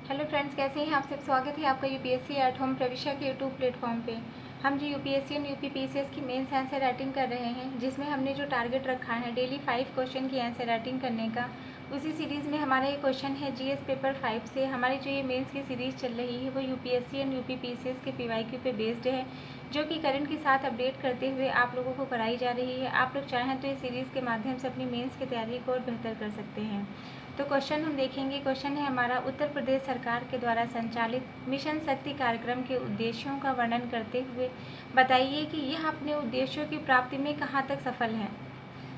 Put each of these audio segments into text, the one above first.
Hello friends, कैसे हैं आप सब। स्वागत है आपका यूपीएससी एट होम प्रविष्या के यूट्यूब प्लेटफॉर्म पे। हम जो यूपीएससी एंड यूपीपीसीएस की मेंस आंसर राइटिंग कर रहे हैं, जिसमें हमने जो टारगेट रखा है डेली 5 क्वेश्चन की आंसर राइटिंग करने का, उसी सीरीज़ में हमारा ये क्वेश्चन है जीएस पेपर 5 से। हमारी जो ये मेंस की सीरीज़ चल रही है वो यूपीएससी एंड यूपीपीसीएस के पीवाईक्यू पे बेस्ड है, जो कि करंट के साथ अपडेट करते हुए आप लोगों को कराई जा रही है। आप लोग चाहें तो इस सीरीज़ के माध्यम से अपनी मेंस की तैयारी को और बेहतर कर सकते हैं। तो क्वेश्चन हम देखेंगे। क्वेश्चन है हमारा, उत्तर प्रदेश सरकार के द्वारा संचालित मिशन शक्ति कार्यक्रम के उद्देश्यों का वर्णन करते हुए बताइए कि यह अपने उद्देश्यों की प्राप्ति में कहाँ तक सफल है।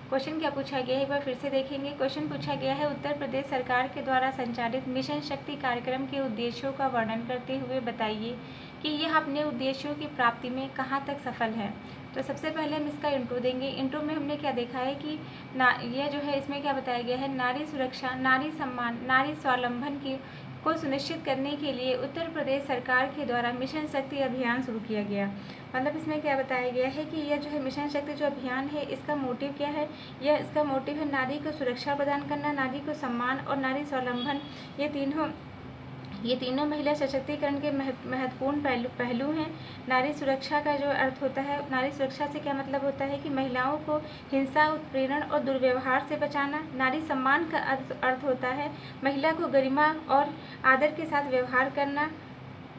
क्वेश्चन क्या पूछा गया है, एक बार फिर से देखेंगे। क्वेश्चन पूछा गया है, उत्तर प्रदेश सरकार के द्वारा संचालित मिशन शक्ति कार्यक्रम के उद्देश्यों का वर्णन करते हुए बताइए कि यह अपने उद्देश्यों की प्राप्ति में कहाँ तक सफल है। तो सबसे पहले हम इसका इंट्रो देंगे। इंट्रो में हमने क्या देखा है कि यह जो है, इसमें क्या बताया गया है, नारी सुरक्षा, नारी सम्मान, नारी स्वावलंबन को सुनिश्चित करने के लिए उत्तर प्रदेश सरकार के द्वारा मिशन शक्ति अभियान शुरू किया गया। मतलब इसमें क्या बताया गया है कि यह जो है मिशन शक्ति जो अभियान है, इसका मोटिव क्या है। इसका मोटिव है नारी को सुरक्षा प्रदान करना, नारी को सम्मान और नारी स्वावलंबन। ये तीनों महिला सशक्तिकरण के महत्वपूर्ण पहलू हैं। नारी सुरक्षा का जो अर्थ होता है, नारी सुरक्षा से क्या मतलब होता है कि महिलाओं को हिंसा, उत्पीड़न और दुर्व्यवहार से बचाना। नारी सम्मान का अर्थ होता है महिला को गरिमा और आदर के साथ व्यवहार करना,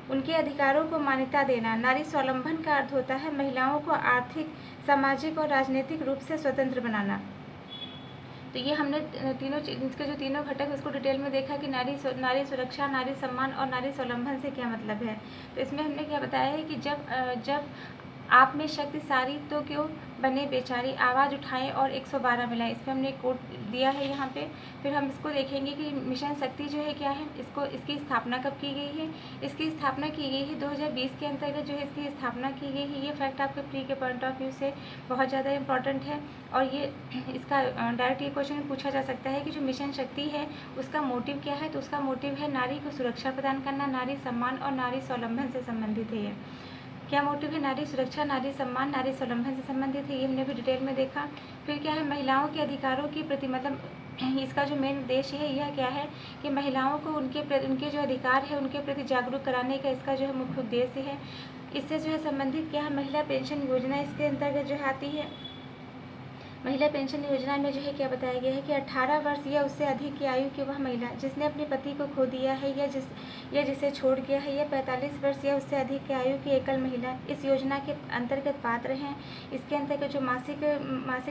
उनके अधिकारों को मान्यता देना। नारी स्वावलंबन का अर्थ होता है महिलाओं को आर्थिक, सामाजिक और राजनीतिक रूप से स्वतंत्र बनाना। तो ये हमने इसके जो तीनों घटक उसको डिटेल में देखा कि नारी सुरक्षा, नारी सम्मान और नारी स्वावलंबन से क्या मतलब है। तो इसमें हमने क्या बताया है कि जब आप में शक्ति सारी तो क्यों बने बेचारी, आवाज़ उठाएं और 112 मिलाएं। इस पर हमने कोट दिया है यहाँ पे। फिर हम इसको देखेंगे कि मिशन शक्ति जो है क्या है, इसकी स्थापना कब की गई है। इसकी स्थापना की गई है 2020 के अंतर्गत जो है इसकी स्थापना की गई है। ये फैक्ट आपके प्री के पॉइंट ऑफ व्यू से बहुत ज़्यादा इंपॉर्टेंट है। और ये इसका डायरेक्ट ये क्वेश्चन पूछा जा सकता है कि जो मिशन शक्ति है उसका मोटिव क्या है। तो उसका मोटिव है नारी को सुरक्षा प्रदान करना, नारी सम्मान और नारी स्वावलंबन से संबंधित है। ये क्या मोटिव है, नारी सुरक्षा, नारी सम्मान, नारी स्वावलंबन से संबंधित है। ये हमने भी डिटेल में देखा। फिर क्या है, महिलाओं के अधिकारों की प्रति, मतलब इसका जो मेन उद्देश्य है यह क्या है कि महिलाओं को उनके जो अधिकार है उनके प्रति जागरूक कराने का इसका जो है मुख्य उद्देश्य है। इससे जो है संबंधित क्या है, महिला पेंशन योजना इसके अंतर्गत जो आती है। महिला पेंशन योजना में जो है क्या बताया गया है कि 18 वर्ष या उससे अधिक की आयु की वह महिला जिसने अपने पति को खो दिया है या जिसे छोड़ गया है, या 45 वर्ष या उससे अधिक की आयु की एकल महिला इस योजना के अंतर्गत पात्र हैं। इसके अंतर्गत जो मासिक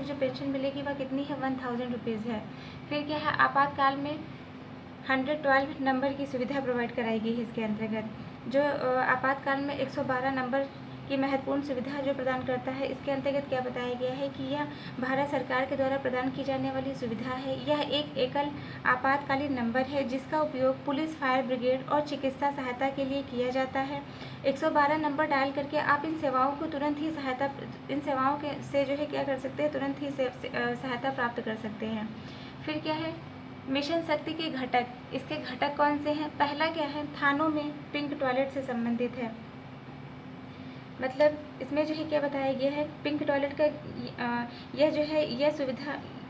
जो पेंशन मिलेगी वह कितनी है, 1000 रुपीज़ है। फिर क्या है, आपातकाल में 112 नंबर की सुविधा प्रोवाइड कराई गई है। इसके अंतर्गत जो आपातकाल में 112 नंबर की महत्वपूर्ण सुविधा जो प्रदान करता है, इसके अंतर्गत क्या बताया गया है कि यह भारत सरकार के द्वारा प्रदान की जाने वाली सुविधा है। यह एक एकल आपातकालीन नंबर है जिसका उपयोग पुलिस, फायर ब्रिगेड और चिकित्सा सहायता के लिए किया जाता है। 112 नंबर डायल करके आप इन सेवाओं से जो है क्या कर सकते हैं, तुरंत ही सहायता प्राप्त कर सकते हैं। फिर क्या है, मिशन शक्ति के घटक, इसके घटक कौन से हैं। पहला क्या है, थानों में पिंक टॉयलेट से संबंधित है। मतलब इसमें जो है क्या बताया गया है, पिंक टॉयलेट का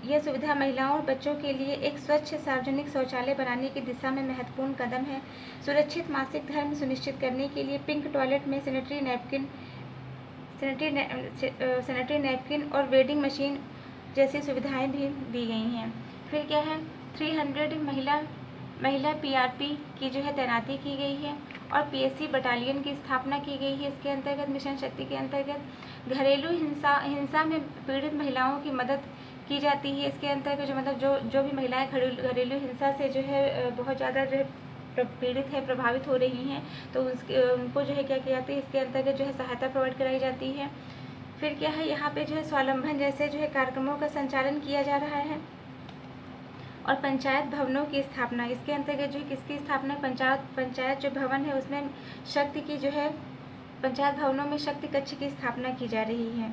यह सुविधा महिलाओं और बच्चों के लिए एक स्वच्छ सार्वजनिक शौचालय बनाने की दिशा में महत्वपूर्ण कदम है। सुरक्षित मासिक धर्म सुनिश्चित करने के लिए पिंक टॉयलेट में सैनिटरी नैपकिन और वेडिंग मशीन जैसी सुविधाएं भी दी गई हैं। फिर क्या है, 300 महिला पीआरपी की जो है तैनाती की गई है और पीएससी बटालियन की स्थापना की गई है। इसके अंतर्गत मिशन शक्ति के अंतर्गत घरेलू हिंसा में पीड़ित महिलाओं की मदद की जाती है। इसके अंतर्गत जो भी महिलाएं घरेलू हिंसा से जो है बहुत ज़्यादा जो है पीड़ित है, प्रभावित हो रही हैं, तो उनको जो है क्या किया जाती है, इसके अंतर्गत जो है सहायता प्रोवाइड कराई जाती है। फिर क्या है, यहाँ पे जो है स्वावलंबन जैसे जो है कार्यक्रमों का संचालन किया जा रहा है। और पंचायत भवनों की स्थापना, इसके अंतर्गत जो किसकी स्थापना, पंचायत जो भवन है उसमें शक्ति की जो है, पंचायत भवनों में शक्ति कक्ष की स्थापना की जा रही है।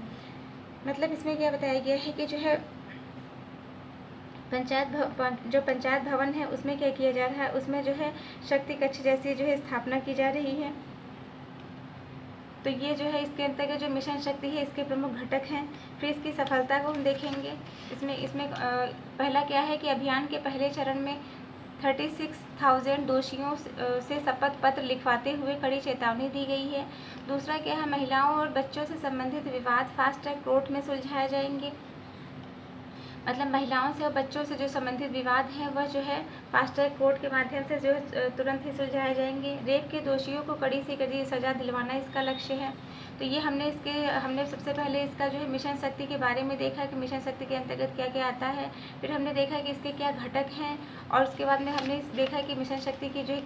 मतलब इसमें क्या बताया गया है कि जो है पंचायत भवन है उसमें क्या किया जा रहा है, उसमें जो है शक्ति कक्ष जैसी जो है स्थापना की जा रही है। तो ये जो है इसके अंतर्गत जो मिशन शक्ति है इसके प्रमुख घटक हैं। फिर इसकी सफलता को हम देखेंगे। इसमें पहला क्या है कि अभियान के पहले चरण में 36,000 दोषियों से शपथ पत्र लिखवाते हुए कड़ी चेतावनी दी गई है। दूसरा क्या है, महिलाओं और बच्चों से संबंधित विवाद फास्ट ट्रैक कोर्ट में सुलझाए जाएंगे। मतलब महिलाओं से और बच्चों से जो संबंधित विवाद हैं वह जो है फास्ट ट्रैक कोर्ट के माध्यम से जो तुरंत ही सुलझाए जाएंगे। रेप के दोषियों को कड़ी से कड़ी सज़ा दिलवाना इसका लक्ष्य है। तो ये हमने सबसे पहले इसका जो है मिशन शक्ति के बारे में देखा कि मिशन शक्ति के अंतर्गत क्या क्या आता है। फिर हमने देखा कि इसके क्या घटक हैं, और उसके बाद में हमने देखा कि मिशन शक्ति की जो है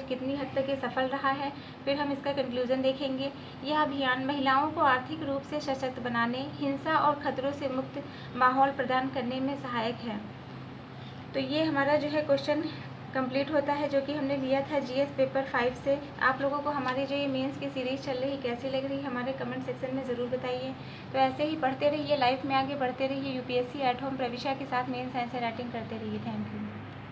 कितनी हद तक ये सफल रहा है। फिर हम इसका कंक्लूजन देखेंगे। यह अभियान महिलाओं को आर्थिक रूप से सशक्त बनाने, हिंसा और खतरों से मुक्त माहौल प्रदान करने में सहायक है। तो ये हमारा जो है क्वेश्चन कंप्लीट होता है, जो कि हमने लिया था जीएस पेपर 5 से। आप लोगों को हमारी जो ये मेंस की सीरीज़ चल रही कैसी लग रही है हमारे कमेंट सेक्शन में ज़रूर बताइए। तो ऐसे ही पढ़ते रहिए, लाइफ में आगे बढ़ते रहिए, यूपीएससी एट होम प्रविशा के साथ मेंस साइंस राइटिंग करते रहिए। Thank you.